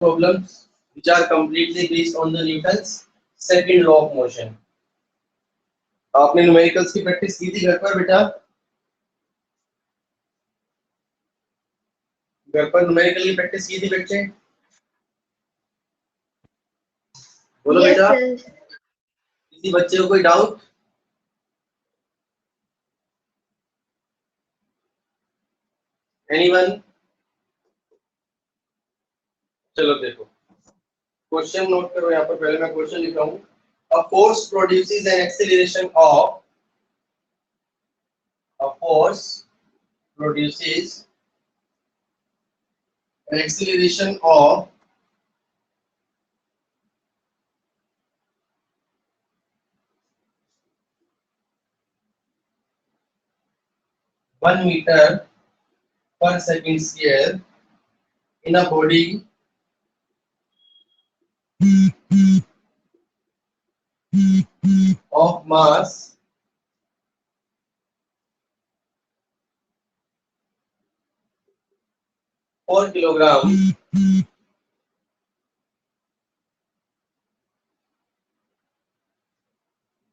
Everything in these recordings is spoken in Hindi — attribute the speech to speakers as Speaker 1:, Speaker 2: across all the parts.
Speaker 1: problems which are completely based on the Newton's second law of motion. आपने न्यूमेरिकल्स की प्रैक्टिस की थी घर पर बेटा? घर पर न्यूमेरिकल की प्रैक्टिस की थी बच्चे? बोलो
Speaker 2: Yes,
Speaker 1: बेटा।
Speaker 2: sir.
Speaker 1: किसी बच्चे को कोई डाउट? एनीवन? चलो देखो, क्वेश्चन नोट करो यहाँ पर। पहले मैं क्वेश्चन लिख रहा हूँ। A force produces an acceleration of a force produces an acceleration of 1 meter per second square in a body of mass 4 kilogram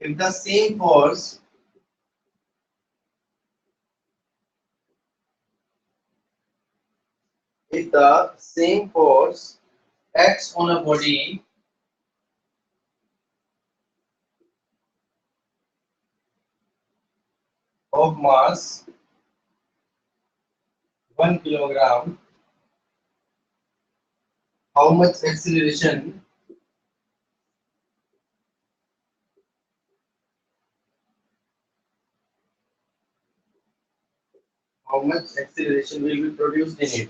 Speaker 1: if the same force acts on a body of mass 1 kilogram, how much acceleration will be produced in it?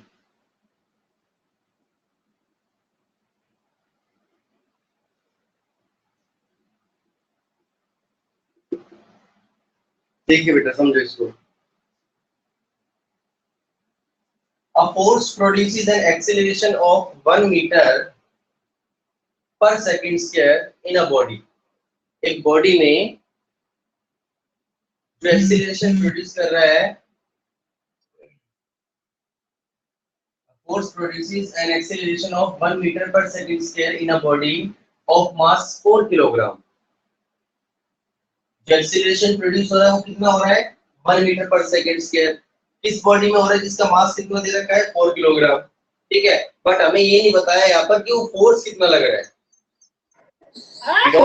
Speaker 1: देखिए बेटा, समझो इसको। A force produces an acceleration of 1 meter per second square in a body. एक बॉडी में जो एक्सीलरेशन प्रोड्यूस कर रहा है, force produces an acceleration of 1 meter per second square in a body of mass 4 kilogram. जो एक्सीलरेशन प्रोड्यूस हो रहा है वो कितना हो रहा है? 1 मीटर पर सेकंड स्क्वायर। किस बॉडी में हो रहा है जिसका मास कितना दे रखा है? 4 किलोग्राम। ठीक है, बट हमें ये नहीं बताया यहाँ पर कि वो फोर्स कितना लग रहा है।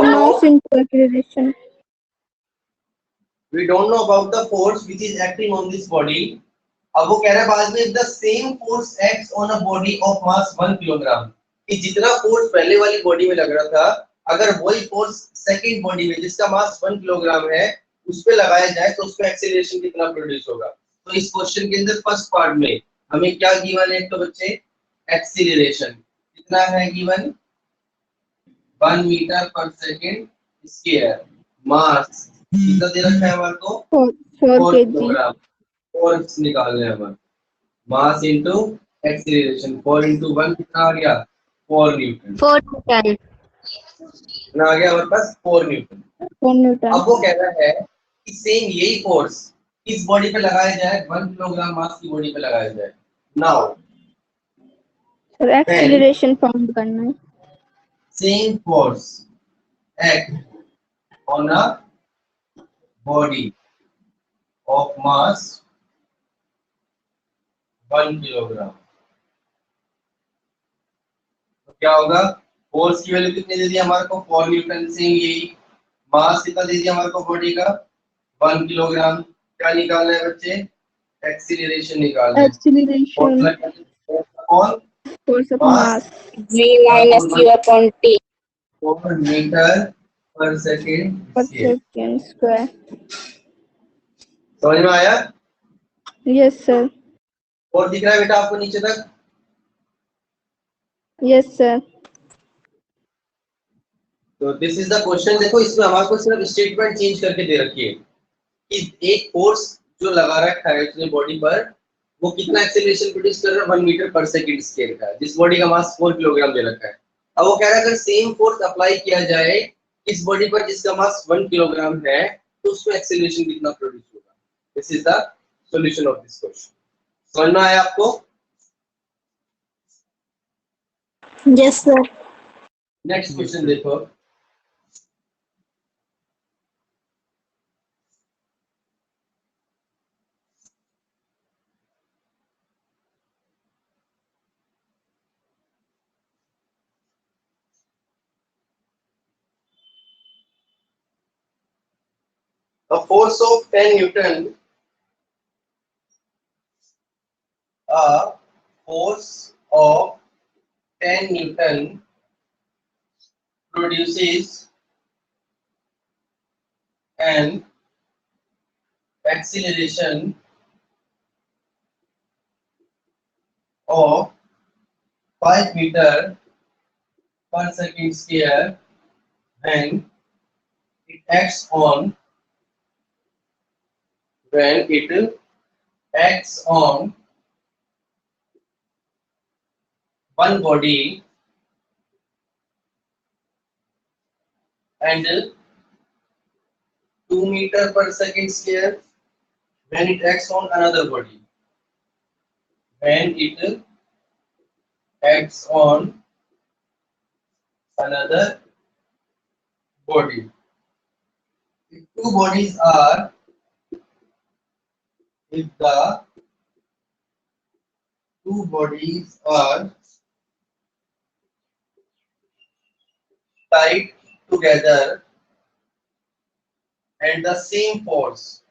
Speaker 2: Mass into acceleration.
Speaker 1: We don't know about the force which is acting on this body. अब वो कह रहा है बाद में, if the same force acts on a body of mass 1 kilogram, कि जितना फोर्स पहले वाली बॉडी में लग रहा था, अगर वही फोर्स सेकंड बॉडी में जिसका मास 1 किलोग्राम है उस पे लगाया जाए तो उसका एक्सीलरेशन कितना प्रोड्यूस होगा। तो इस क्वेश्चन के अंदर फर्स्ट पार्ट में हमें क्या गिवन है? तो बच्चे एक्सीलरेशन कितना है given? 1 metre per second square, मास कितना दे रखा है हमारे को?
Speaker 2: 4 kg.
Speaker 1: फोर्स निकालना है हमारे। मास इनटू एक्सीलरेशन, 4 into 1 कितना आ गया? 4 न्यूटन।
Speaker 2: 4 Newton.
Speaker 1: कितना आ गया हमारे पास? 4 न्यूटन।
Speaker 2: 4 Newton.
Speaker 1: अब वो कह रहा है कि सेम यही फोर्स किस बॉडी पे लगाया जाए? 1 किलोग्राम मास की बॉडी पे लगाया जाए। नाउ
Speaker 2: सर एक्सीलरेशन फाउंड करना है।
Speaker 1: Same force act on a body of mass 1 kilogram, तो क्या होगा? फोर्स की वैल्यू कितनी दे दी हमारे को? 4 न्यूटन। सेम यही मास कितना दे दिया हमारे को बॉडी का? 1 किलोग्राम। क्या निकालना है बच्चे? एक्सीलरेशन निकालना है।
Speaker 2: एक्सीलरेशन
Speaker 1: कौन?
Speaker 2: force of
Speaker 1: mass
Speaker 2: mass v minus q upon t
Speaker 1: 4 meter per second
Speaker 2: per
Speaker 1: square.
Speaker 2: second square.
Speaker 1: समझ में आया?
Speaker 2: Yes sir.
Speaker 1: और दिख रहा है बेटा आपको नीचे तक?
Speaker 2: Yes sir.
Speaker 1: तो दिस इज द क्वेश्चन। देखो इसमें हमारे को सिर्फ स्टेटमेंट चेंज करके दे रखी है कि एक फोर्स जो लगा रखा है उसने बॉडी पर, वो कितना एक्सीलरेशन प्रोड्यूस कर रहा है? 1 मीटर पर सेकंड स्क्वायर का, जिस बॉडी का मास 4 किलोग्राम दे रखा है। अब वो कह रहा है अगर सेम फोर्स अप्लाई किया जाए इस बॉडी पर जिसका मास 1 किलोग्राम है तो उसमें एक्सीलरेशन कितना प्रोड्यूस होगा। This is the solution of this question. समझ में आया आपको?
Speaker 2: Yes, sir.
Speaker 1: नेक्स्ट क्वेश्चन देखो, a force of 10 Newton, a force of 10 Newton produces an acceleration of 5 meter per second square when it acts on one body and 2 meter per second square when it acts on another body. When it acts on another body. If two bodies are, if the two bodies are tied together and the same force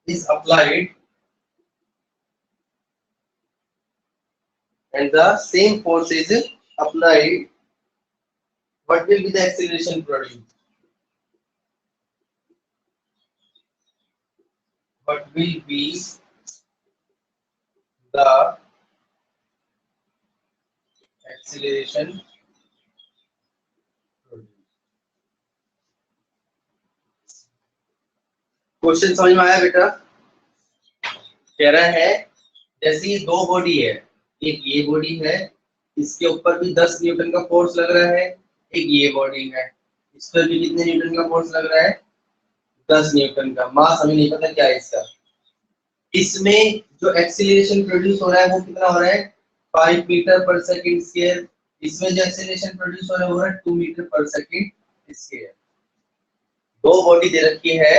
Speaker 1: is applied what will be the acceleration produced? What will be the acceleration produced? Question समझ में आया बेटा? कह रहा है जैसे ये दो बॉडी है, एक ये बॉडी है, इसके ऊपर भी 10 न्यूटन का फोर्स लग रहा है, एक ये बॉडी है, इस पर भी कितने न्यूटन का फोर्स लग रहा है? 10 न्यूटन का। मास हमें नहीं पता क्या है इसका। इसमें जो एक्सीलरेशन प्रोड्यूस हो रहा है वो कितना हो रहा है? 5 मीटर पर सेकंड स्क्वायर। इसमें जो एक्सीलरेशन प्रोड्यूस हो रहा है वो है 2 मीटर पर सेकंड स्क्वायर। दो बॉडी दे रखी है,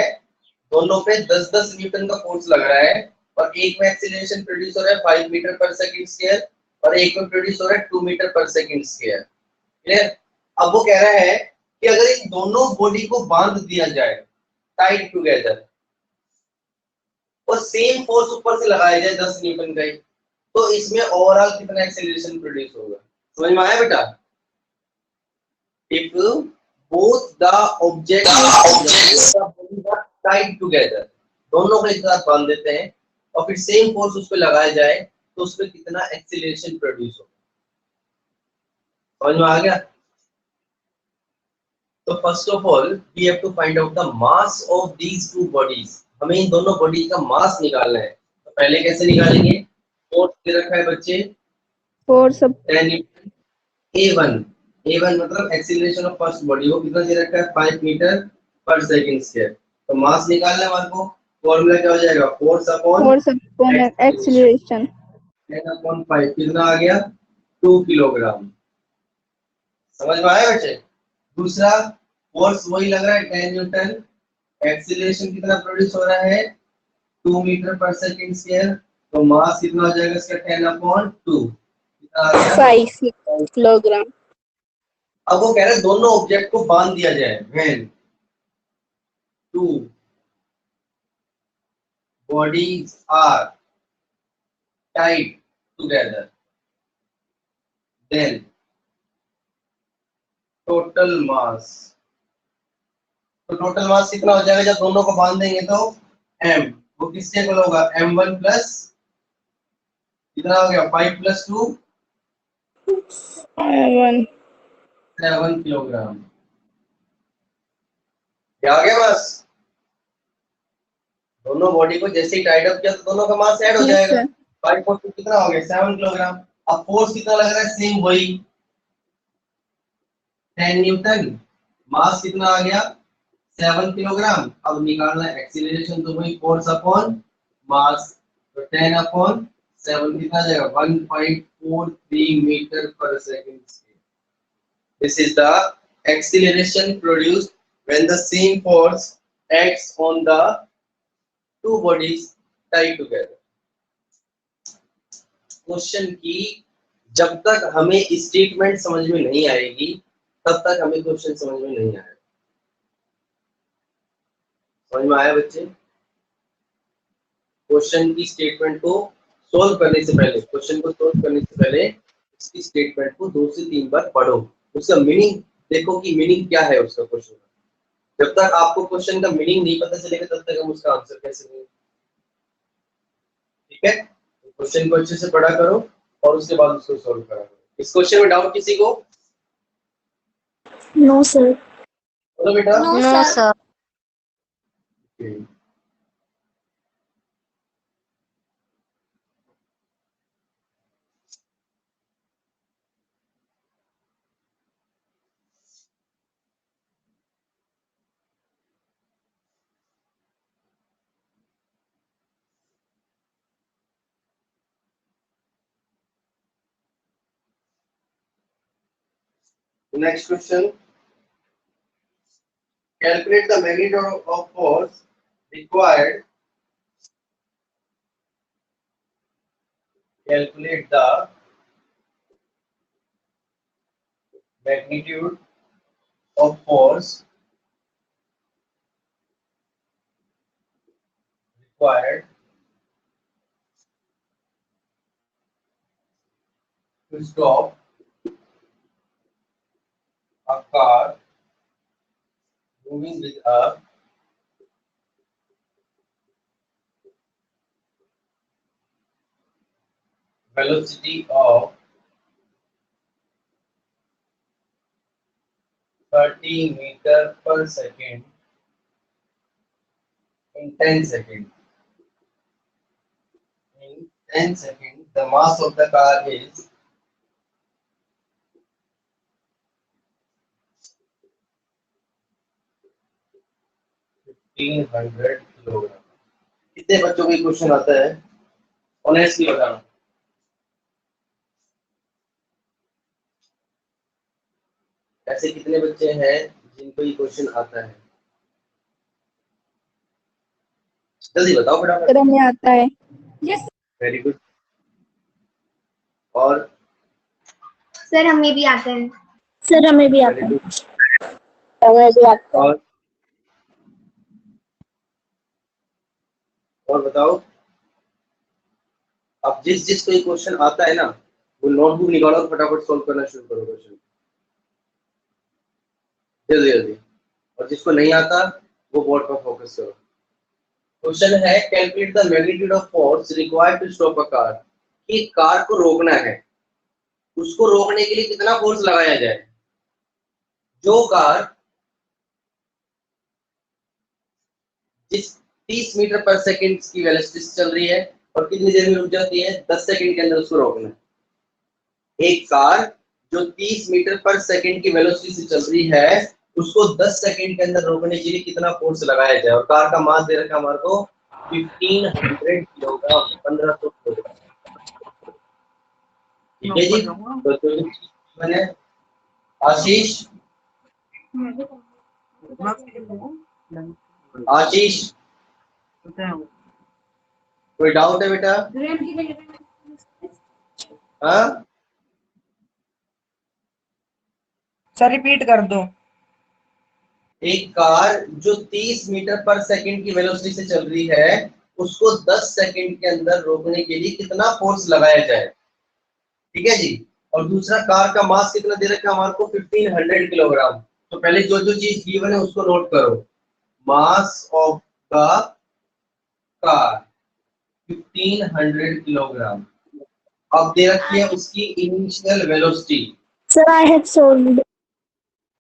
Speaker 1: दोनों पे 10-10 न्यूटन का फोर्स लग रहा है और एक में एक्सीलरेशन प्रोड्यूस हो रहा है 5 मीटर पर सेकंड स्क्वायर और एक में प्रोड्यूस हो रहा है 2 metre per second square. Clear? अब वो कह रहा है कि अगर इन दोनों बॉडी को बांध दिया जाए टाइट टुगेदर और सेम फोर्स ऊपर से लगाया जाए 10 न्यूटन का ही, तो इसमें ओवरऑल कितना एक्सीलरेशन प्रोड्यूस होगा? समझ में आया बेटा? If both the object tight together, दोनों को एक साथ बांध देते हैं और फिर सेम फोर्स उस पर लगाया जाए तो उसमें कितना एक्सीलरेशन प्रोड्यूस होगा? समझ में आ गया? तो first of all we have to find out the mass of these two bodies. हमें इन दोनों बॉडी का मास निकालना है। तो पहले कैसे निकालेंगे? फोर्स दे रखा है बच्चे,
Speaker 2: Force of
Speaker 1: 10 न्यूटन। a1 मतलब एक्सीलरेशन ऑफ फर्स्ट बॉडी, वो कितना दे रखा है? 5 मीटर पर सेकंड स्क्वायर। तो मास निकालना है हमारे को। फॉर्मूला क्या हो जाएगा? Force upon
Speaker 2: acceleration.
Speaker 1: 10/5 कितना आ गया? 2 किलोग्राम। समझ में आया बच्चे? दूसरा फोर्स वही लग रहा है 10 न्यूटन, एक्सीलरेशन कितना प्रोड्यूस हो रहा है? 2 मीटर पर सेकंड स्क्वायर। तो मास कितना हो जाएगा इसका? 10/2 कितना आ गया?
Speaker 2: 5 kilogram.
Speaker 1: अब वो कह रहे हैं दोनों ऑब्जेक्ट को बांध दिया जाए when two bodies are tight together then total mass. तो टोटल मास कितना हो जाएगा जब दोनों को बांध देंगे? तो m, वो किसके इक्वल होगा? m1 प्लस कितना हो गया? 5 + 2
Speaker 2: 1.
Speaker 1: 7 किलोग्राम। क्या आ गया मास? दोनों बॉडी को जैसे ही टाइड अप किया तो दोनों का मास ऐड हो
Speaker 2: Yes,
Speaker 1: जाएगा।
Speaker 2: sir.
Speaker 1: 5 + 2 कितना हो गया? 7 किलोग्राम। अब फोर्स कितना लग रहा है? सेम वही 10 न्यूटन, मास कितना आ गया? 7 किलोग्राम। अब निकालना है एक्सीलरेशन, तो वही फोर्स अपॉन मास, तो 10/7 कितना जाएगा 1.43 metre per second. This is the acceleration produced when the same force acts on the two bodies tied together। Question की जब तक हमें स्टेटमेंट समझ में नहीं आएगी तब तक हमें क्वेश्चन समझ में नहीं आएगा। समझ में आया बच्चे? क्वेश्चन की स्टेटमेंट को सोल्व करने से पहले, क्वेश्चन को सोल्व करने से पहले इसकी स्टेटमेंट को 2 से 3 बार पढ़ो, उसका मीनिंग देखो कि मीनिंग क्या है उसका क्वेश्चन का। जब तक आपको क्वेश्चन का मीनिंग नहीं पता चलेगा तब तक हम उसका आंसर कैसे देंगे? ठीक है, तो क्वेश्चन को अच्छे से पढ़ा करो और उसके बाद उसको सॉल्व करा करो। इस क्वेश्चन में डाउट किसी को?
Speaker 2: No sir.
Speaker 1: बोलो बेटा।
Speaker 3: No sir.
Speaker 1: Okay. Next question. Calculate the magnitude of force required. Calculate the magnitude of force required to stop a car moving with a velocity of 30 meters per second in 10 seconds. In 10 seconds, the mass of the car is 1500 kilogram. कितने बच्चों को क्वेश्चन आता है? ऑनेस्टली बताना। ऐसे कितने बच्चे हैं जिनको ये क्वेश्चन आता है? जल्दी बताओ फटाफट।
Speaker 2: सर हमें आता है।
Speaker 3: Yes
Speaker 1: very good. और
Speaker 3: सर, हमें भी आता है।
Speaker 2: सर हमें भी आता
Speaker 1: वेरी
Speaker 2: है।
Speaker 1: गुड।
Speaker 2: हमें भी आता है।
Speaker 1: और बताओ, अब जिस जिस को ये क्वेश्चन आता है ना, वो नोटबुक निकालो और फटाफट सॉल्व करना शुरू करो क्वेश्चन जल्दी जल्दी। और जिसको नहीं आता वो बोर्ड पर फोकस करो। क्वेश्चन है calculate the magnitude of force required to stop a car. कि कार को रोकना है, उसको रोकने के लिए कितना फोर्स लगाया जाए? जो कार जिस 30 मीटर पर सेकंड की वेलोसिटी से चल रही है और कितनी देर में रुक जाती है? 10 सेकंड के अंदर उसको रोकना है। एक कार जो 30 मीटर पर सेकंड की वेलोसिटी से चल रही है उसको 10 सेकंड के अंदर रोकने के लिए कितना फोर्स लगाया जाए? और कार का मास दे रखा है हमारे को 1500 किलोग्राम, 1500 किलोग्राम। ठीक है जी, तो मैंने आशीष आशीष कोई डाउट है बेटा? हाँ
Speaker 4: सर रिपीट कर दो।
Speaker 1: एक कार जो 30 मीटर पर सेकंड की वेलोसिटी से चल रही है उसको 10 सेकंड के अंदर रोकने के लिए कितना फोर्स लगाया जाए? ठीक है जी। और दूसरा, कार का मास कितना दे रखा है हमारे को? 1500 किलोग्राम। तो पहले जो जो चीज गिवन है उसको नोट करो। Mass of the car 1500 kilogram. अब दे रखी है उसकी initial velocity.
Speaker 2: Sir I have solved.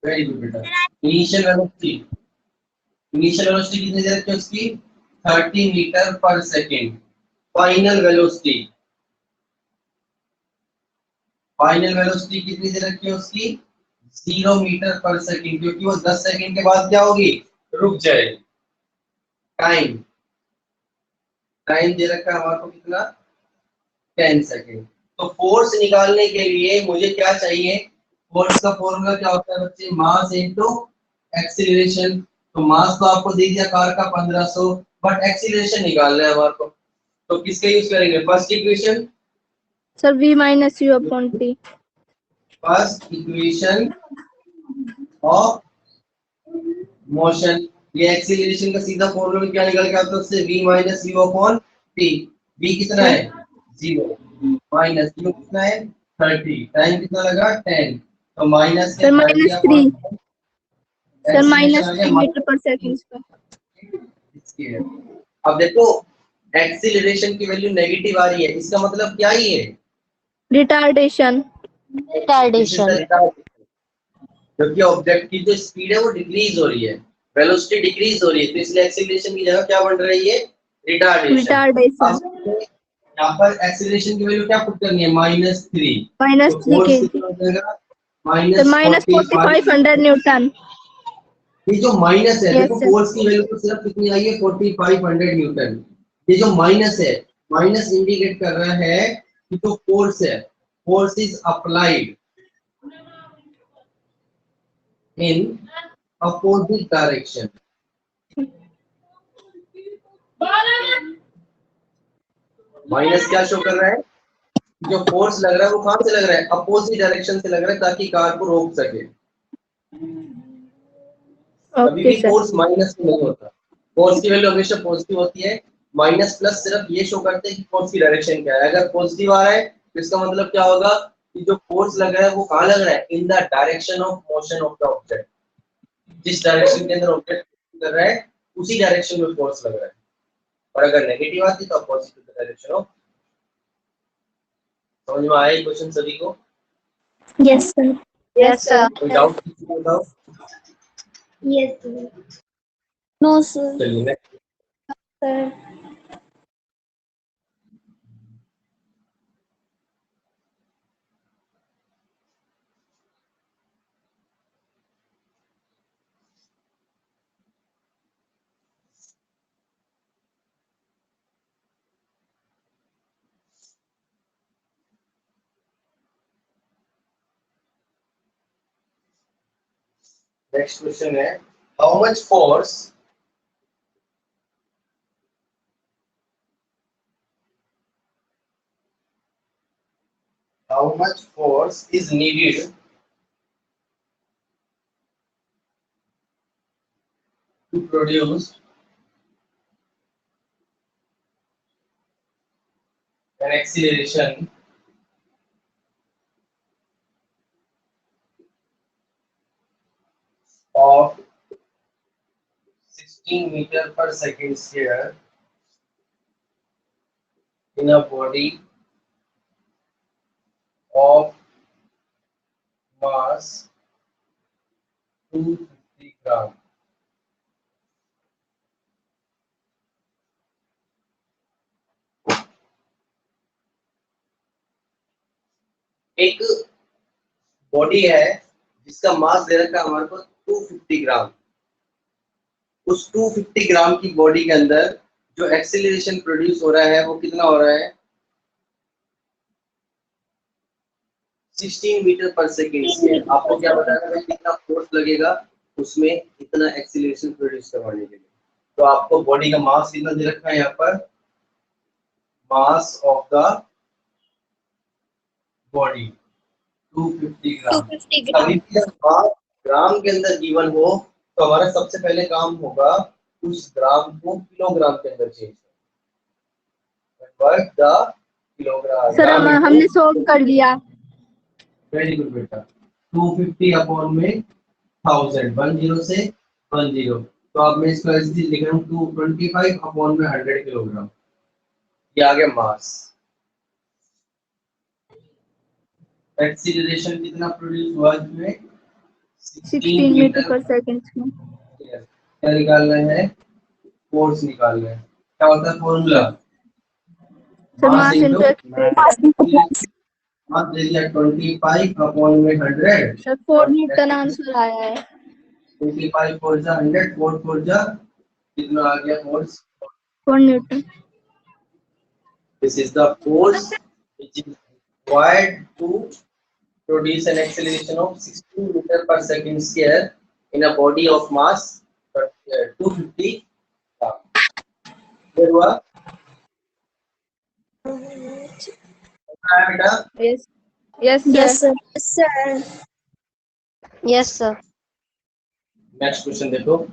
Speaker 1: Very good बेटा। इनिशियल वेलोसिटी, इनिशियल वेलोसिटी कितनी दे रखी है उसकी? 30 मीटर पर second. Final velocity, final velocity कितनी दे रखी है उसकी? 0 मीटर पर सेकेंड, क्योंकि वो 10 सेकेंड के बाद क्या होगी? रुक जाएगी। टाइम, टाइम दे रखा है हमारे को कितना 10 सेकेंड। तो फोर्स निकालने के लिए मुझे क्या चाहिए, फोर्स का फॉर्मूला क्या होता है बच्चे, मास इनटू एक्सीलरेशन। तो मास तो आपको दे दिया कार का 1500, बट एक्सीलरेशन निकालना है हमारे को, तो किसका यूज करेंगे, first equation,
Speaker 2: sir v minus u upon t।
Speaker 1: First equation of motion. ये एक्सीलरेशन का सीधा फॉर्मूला क्या निकल के आता है उससे, v minus u upon t। v कितना है 0, माइनस u कितना है 30, टाइम कितना लगा 10, तो minus
Speaker 2: sir minus 3। Sir
Speaker 1: acceleration
Speaker 2: minus
Speaker 1: आ गया
Speaker 2: 3 मीटर पर सेकंड पर।
Speaker 1: इसकी है। अब देखो एक्सीलरेशन की वैल्यू नेगेटिव आ रही है, इसका मतलब क्या ही है,
Speaker 2: रिटार्डेशन।
Speaker 3: Retardation.
Speaker 1: क्योंकि ऑब्जेक्ट की जो स्पीड है वो डिक्रीज हो रही है, वेलोसिटी डिक्रीज हो रही है, तो इसलिए एक्सीलरेशन की जगह क्या बन रही है, रिटार्डेशन।
Speaker 2: रिटार्डेशन।
Speaker 1: अब यहाँ पर एक्सीलरेशन की वैल्यू क्या पुट करनी है, -3,
Speaker 2: माइनस
Speaker 1: तो
Speaker 2: 3
Speaker 1: फोर्स
Speaker 2: kg।
Speaker 1: कितना हो जाएगा,
Speaker 2: सर माइनस
Speaker 1: -45।
Speaker 2: 4500 न्यूटन।
Speaker 1: ये जो माइनस है,
Speaker 2: यस
Speaker 1: देखो
Speaker 2: सर।
Speaker 1: फोर्स की वैल्यू तो सिर्फ कितनी आई है 4500 न्यूटन। ये जो माइनस है, माइनस इंडिकेट कर रहा है कि जो फोर्स है, force is applied in opposite direction. Minus क्या शो कर रहा है, जो फोर्स लग रहा है वो कहां से लग रहा है, अपोजिट डायरेक्शन से लग रहा है, ताकि कार को रोक सके। कभी
Speaker 2: ओके
Speaker 1: भी
Speaker 2: सर।
Speaker 1: फोर्स माइनस में नहीं होता, फोर्स की वैल्यू हमेशा पॉजिटिव होती है। माइनस प्लस सिर्फ ये शो करते हैं कि फोर्स की डायरेक्शन क्या है। अगर पॉजिटिव आ रहा है तो इसका मतलब क्या होगा कि जो फोर्स लग रहा है वो कहां लग रहा है, in the direction of motion of the object. जिस डायरेक्शन के अंदर ऑब्जेक्ट कर रहा है उसी डायरेक्शन में फोर्स लग रहा है। और अगर नेगेटिव आती तो opposite to the direction of. समझ में आया क्वेश्चन सभी को?
Speaker 2: Yes sir.
Speaker 3: Yes, sir.
Speaker 1: कोई डाउट बताओ?
Speaker 3: Yes, sir.
Speaker 2: No sir.
Speaker 1: चलिए नेक्स्ट।
Speaker 2: सर
Speaker 1: नेक्स्ट क्वेश्चन है, how much force is needed to produce an acceleration of 16 meter per second square in a body of mass 250 gram. एक बॉडी है जिसका मास दे रखा है हमारे को 250 ग्राम। उस 250 ग्राम की बॉडी के अंदर जो एक्सीलरेशन प्रोड्यूस हो रहा है वो कितना हो रहा है, 16 मीटर पर सेकेंड स्क्वायर। आपको क्या बताना है कितना फोर्स लगेगा उसमें इतना एक्सीलरेशन प्रोड्यूस करवाने के लिए। तो आपको बॉडी का मास कितना दे रखा है यहाँ पर, मास ऑफ द बॉडी 250 ग्राम।
Speaker 2: 250 ग्राम।
Speaker 1: अभी भी जब मास ग्राम के अंदर गिवन हो तो हमारा सबसे पहले काम होगा उस ग्राम को किलोग्राम के अंदर change convert the kilogram.
Speaker 2: Sir हमने सॉल्व कर लिया।
Speaker 1: वेरी गुड बेटा। 250 अपॉन में 1000, 10 से 10, तो अब मैं इसको ऐसे लिख रहा हूँ 225 अपॉन में 100 किलोग्राम। ये आ गया मास। एक्सीलरेशन कितना प्रोड्यूस हुआ इसमें,
Speaker 2: 16 मीटर पर सेकंड में।
Speaker 1: क्या निकालना है, फोर्स निकालना है। क्या होता है formula,
Speaker 2: sir mass into acceleration.
Speaker 1: Mass दे दिया 25 अपॉन में 100।
Speaker 2: सर 4 न्यूटन आंसर आया है।
Speaker 1: 25 4 जा 100, 4 4 जा कितना आ गया force,
Speaker 2: 4 Newton.
Speaker 1: This is the force which is required to produce an acceleration of 16 meter per second square in a body of mass 250 gram. Clear हुआ? बेटा
Speaker 2: Yes. Yes, sir.
Speaker 3: Yes, sir. Yes, sir. Yes, sir.
Speaker 1: Next question देखो.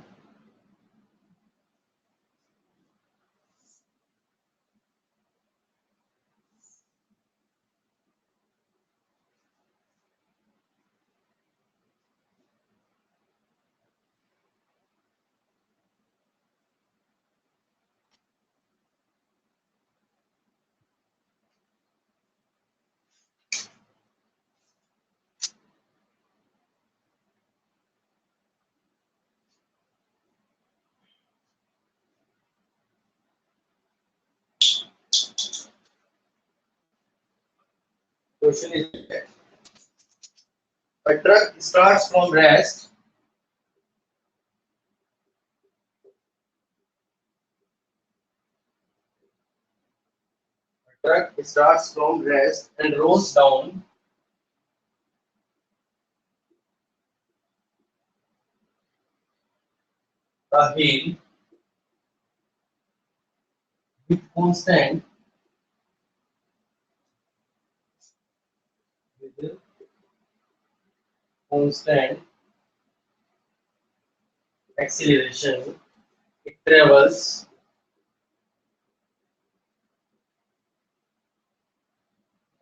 Speaker 1: Question is, a truck starts from rest. A truck starts from rest and rolls down a hill with constant acceleration. It travels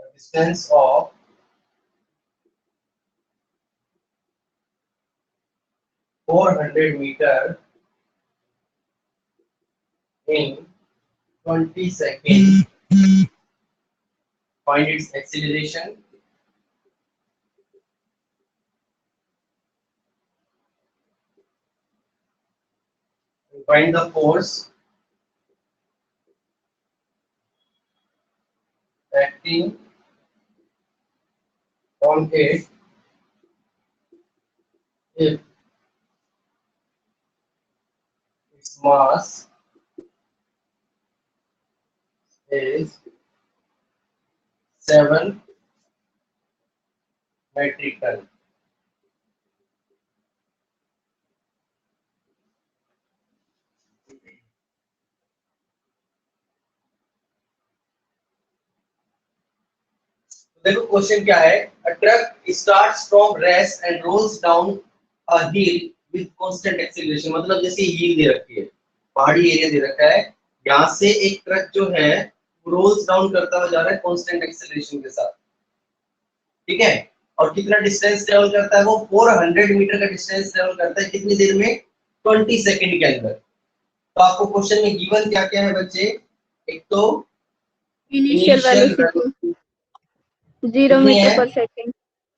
Speaker 1: a distance of 400 meter in 20 seconds. Find its acceleration. Find the force acting on it if its mass is 7 metric ton. देखो क्वेश्चन क्या है. A truck starts from rest and rolls down a hill with constant acceleration. मतलब जैसे हिल दे रखी है, पहाड़ी एरिया दे रखा है, यहाँ से एक ट्रक जो है रोल्स डाउन करता हुआ जा रहा है कांस्टेंट एक्सेलरेशन के साथ. ठीक है. और कितना डिस्टेंस ट्रेवल करता है वो 400 मीटर का डिस्टेंस ट्रेवल करता है कितनी देर में? 20 सेकंड के अंदर. तो आपको क्वेश्चन में गिवन क्या क्या है बच्चे? एक तो
Speaker 2: Initial velocity 0 meter per second.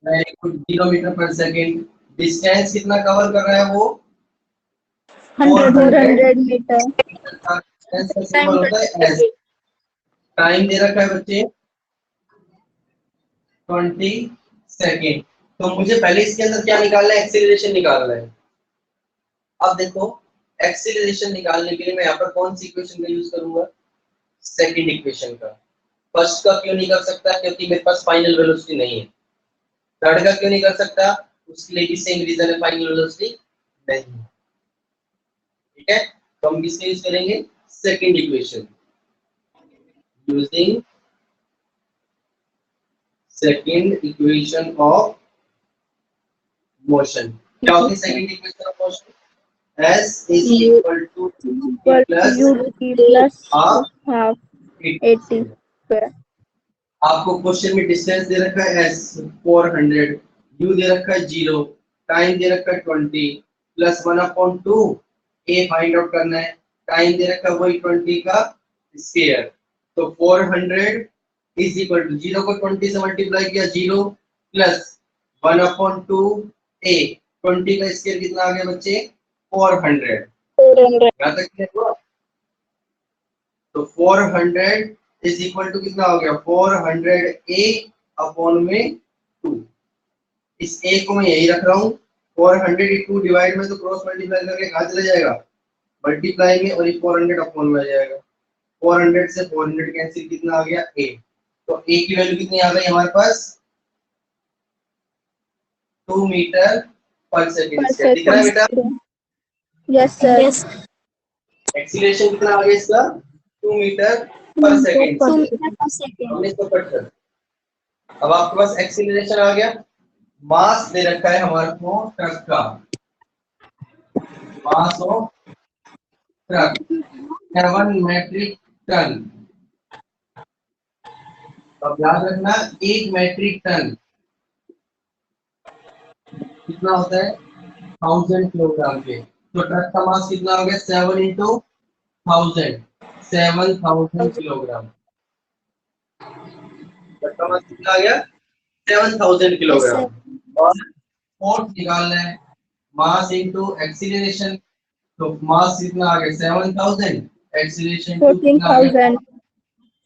Speaker 1: 0 metre per second. Distance कितना कवर कर रहा है वो?
Speaker 2: 400 meter.
Speaker 1: डिस्टेंस का सिंबल होता है एस. टाइम दे रखा है बच्चे 20 सेकंड. तो मुझे पहले इसके अंदर क्या निकालना है? एक्सीलरेशन निकालना है. अब देखो एक्सीलरेशन निकालने के लिए मैं यहाँ पर कौन सी इक्वेशन का यूज करूंगा? सेकंड इक्वेशन का. फर्स्ट का क्यों नहीं कर सकता? क्योंकि मेरे पास फाइनल वेलोसिटी नहीं है. थर्ड का क्यों नहीं कर सकता? उसके लिए भी सेम रीजन है, फाइनल वेलोसिटी नहीं है. ठीक है. तो हम किसका यूज करेंगे? Second equation. Using second equation of motion. क्या होगी second equation of motion? S is equal to plus
Speaker 2: UT plus
Speaker 1: half
Speaker 2: half 80 square.
Speaker 1: आपको क्वेश्चन में डिस्टेंस दे रखा है s 400, u दे रखा है 0, टाइम दे रखा है 20 प्लस 1/2 a फाइंड आउट करना है. टाइम दे रखा है वही 20 का स्क्वायर. तो 400 इज इक्वल टू 0 को 20 से मल्टीप्लाई किया 0 प्लस 1/2 a. 20 का स्क्वायर कितना आ गया बच्चे? 400. यहाँ तक क्लियर हुआ? तो 400 इज इक्वल टू कितना हो गया? 400 a अपॉन में 2. इस a को मैं यही रख रहा हूँ. 400 2 डिवाइड में तो क्रॉस मल्टीप्लाई करके कहाँ चला जाएगा? मल्टीप्लाई में, और ये 400 अपॉन में आ जाएगा. 400 से 400 कैंसिल, कितना आ गया a। तो a की वैल्यू कितनी आ गई हमारे पास 2 मीटर पर सेकंड
Speaker 2: पर
Speaker 1: स्क्वायर। दिख रहा है बेटा?
Speaker 2: Second. Yes sir.
Speaker 3: Yes.
Speaker 1: Acceleration कितना आ गया इसका 2 metre per second.
Speaker 3: 2 meter per second.
Speaker 1: हमने इसको कट कर, अब आपके पास एक्सीलरेशन आ गया। मास दे रखा है हमारे को ट्रक का, mass of truck 7 metric ton. अब याद रखना 1 मेट्रिक टन कितना होता है 1000 किलोग्राम के। तो ट्रक का मास कितना हो गया 7 इंटू 1000, 7000 किलोग्राम। ट्रक का मास कितना आ गया 7000
Speaker 3: Yes,
Speaker 1: किलोग्राम।
Speaker 3: sir.
Speaker 1: और फोर्स निकालना है मास इंटू एक्सीलरेशन। तो मास कितना आ गया 7000, एक्सीलरेशन टू कितना आ गया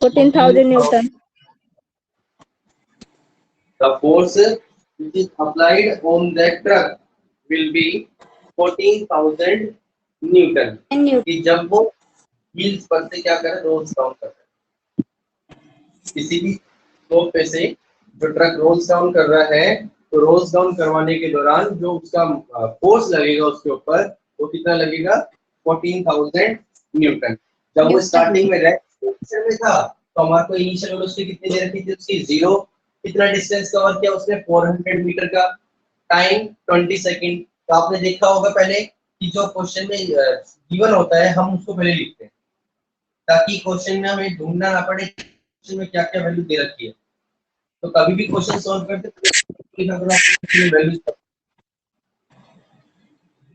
Speaker 2: 14,000 Newton.
Speaker 1: The force which is applied on that truck will be 14,000 Newton.
Speaker 3: And you.
Speaker 1: कि जब वो व्हील्स पर से क्या करे रोल्स डाउन कर रहा है, किसी भी स्लोप पे से जो ट्रक रोल्स डाउन कर रहा है, तो रोल्स डाउन करवाने के दौरान जो उसका फोर्स लगेगा उसके ऊपर वो कितना लगेगा 14,000 न्यूटन। जब वो
Speaker 3: Newton.
Speaker 1: स्टार्टिंग में रेस्ट पोजीशन में था तो हमारे को इनिशियल वेलोसिटी कितनी दे रखी थी उसकी 0। कितना डिस्टेंस कवर किया उसने 400 मीटर का, टाइम 20 सेकंड। तो आपने देखा होगा पहले कि जो क्वेश्चन में गिवन होता है हम उसको पहले लिखते हैं ताकि क्वेश्चन में हमें ढूंढना ना पड़े क्वेश्चन में क्या क्या वैल्यू दे रखी है। तो कभी भी क्वेश्चन सॉल्व करते वैल्यू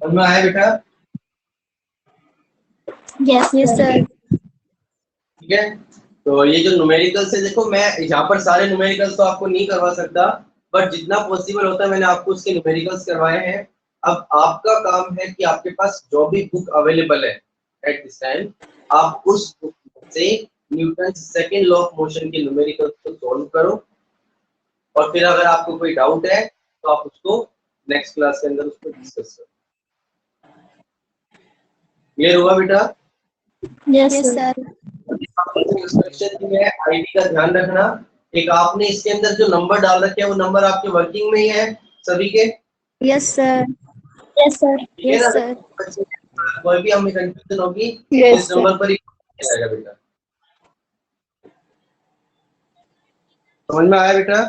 Speaker 1: समझ में आया बेटा?
Speaker 3: Yes, yes, sir.
Speaker 1: ठीक है। तो ये जो न्यूमेरिकल्स है देखो मैं यहाँ पर सारे न्यूमेरिकल्स तो आपको नहीं करवा सकता, बट जितना पॉसिबल होता है मैंने आपको उसके न्यूमेरिकल्स करवाए हैं। अब आपका काम है कि आपके पास जो भी बुक अवेलेबल है एट दिस टाइम, आप उस बुक से Newton second law of motion के न्यूमेरिकल्स को सॉल्व करो। और फिर अगर आपको कोई डाउट है तो आप उसको नेक्स्ट क्लास के अंदर उसको डिस्कस करो। क्लियर हुआ बेटा?
Speaker 3: Yes, sir.
Speaker 1: इंस्ट्रक्शन दी है आईडी का ध्यान रखना। एक आपने इसके अंदर जो नंबर डाल रखे हैं वो नंबर आपके वर्किंग में ही है सभी के?
Speaker 3: Yes, sir. Yes, sir.
Speaker 1: ठीक है
Speaker 3: Yes,
Speaker 1: ना?
Speaker 3: sir.
Speaker 1: कोई भी हमें कंफ्यूजन होगी
Speaker 2: Yes,
Speaker 1: इस
Speaker 2: sir.
Speaker 1: नंबर पर ही आएगा बेटा। समझ में आया बेटा?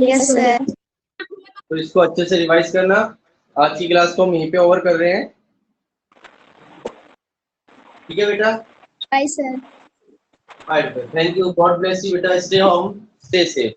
Speaker 3: Yes, sir.
Speaker 1: तो इसको अच्छे से रिवाइज करना। आज की क्लास को हम यहीं पे ओवर कर रहे हैं। ठीक है बेटा?
Speaker 3: Bye, sir.
Speaker 1: Thank you, god bless you बेटा, stay home, stay safe.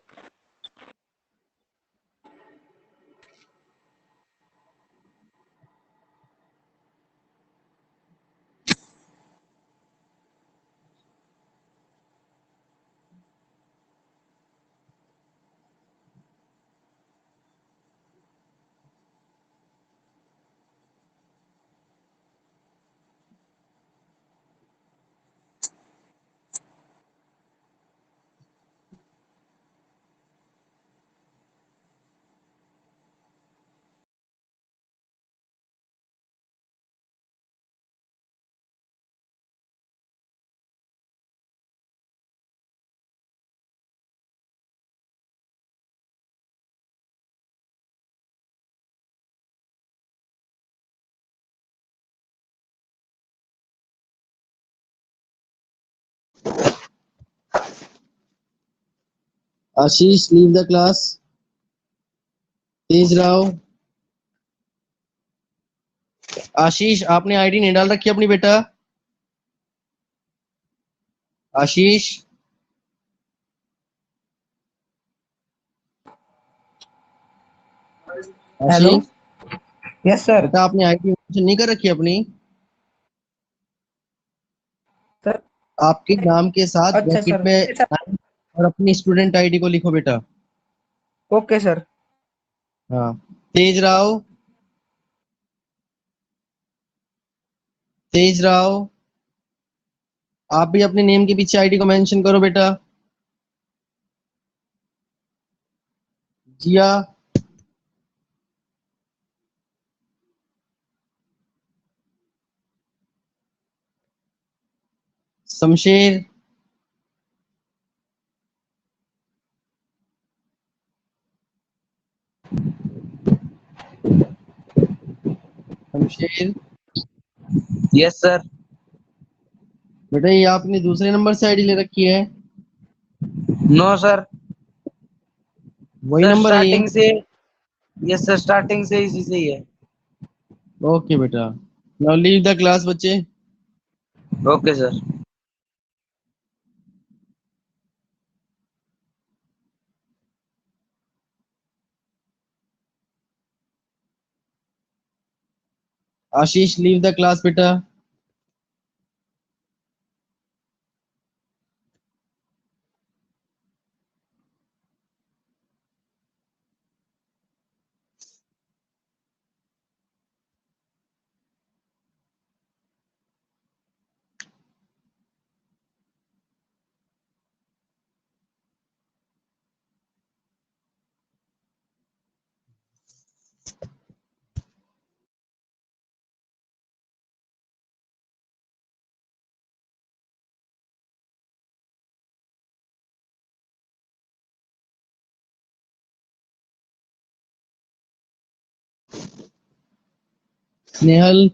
Speaker 1: Ashish leave the class. Tej Rao. Ashish आपने आईडी नहीं डाल रखी अपनी बेटा? Ashish
Speaker 4: hello.
Speaker 1: Ashish
Speaker 4: yes sir.
Speaker 1: बेटा आपने आईडी मेंशन नहीं कर रखी अपनी?
Speaker 4: सर
Speaker 1: आपके नाम के साथ
Speaker 4: अच्छा
Speaker 1: ब्रैकेट
Speaker 4: सर।
Speaker 1: में और अपनी स्टूडेंट आईडी को लिखो बेटा।
Speaker 4: Okay sir.
Speaker 1: हाँ, तेज राव। तेज राव आप भी अपने नेम के पीछे आईडी को मेंशन करो बेटा। जिया। Shamsher, Shamsher,
Speaker 5: yes sir.
Speaker 1: बेटा ये आपने दूसरे नंबर से आईडी ले रखी है?
Speaker 5: No sir.
Speaker 1: वही
Speaker 5: सर
Speaker 1: नंबर है ये?
Speaker 5: स्टार्टिंग से, यस सर, स्टार्टिंग से इसी से ही है।
Speaker 1: ओके बेटा, नाउ लीव द क्लास बच्चे।
Speaker 5: Okay sir.
Speaker 1: Ashish, leave the class बेटा। स्नेहल,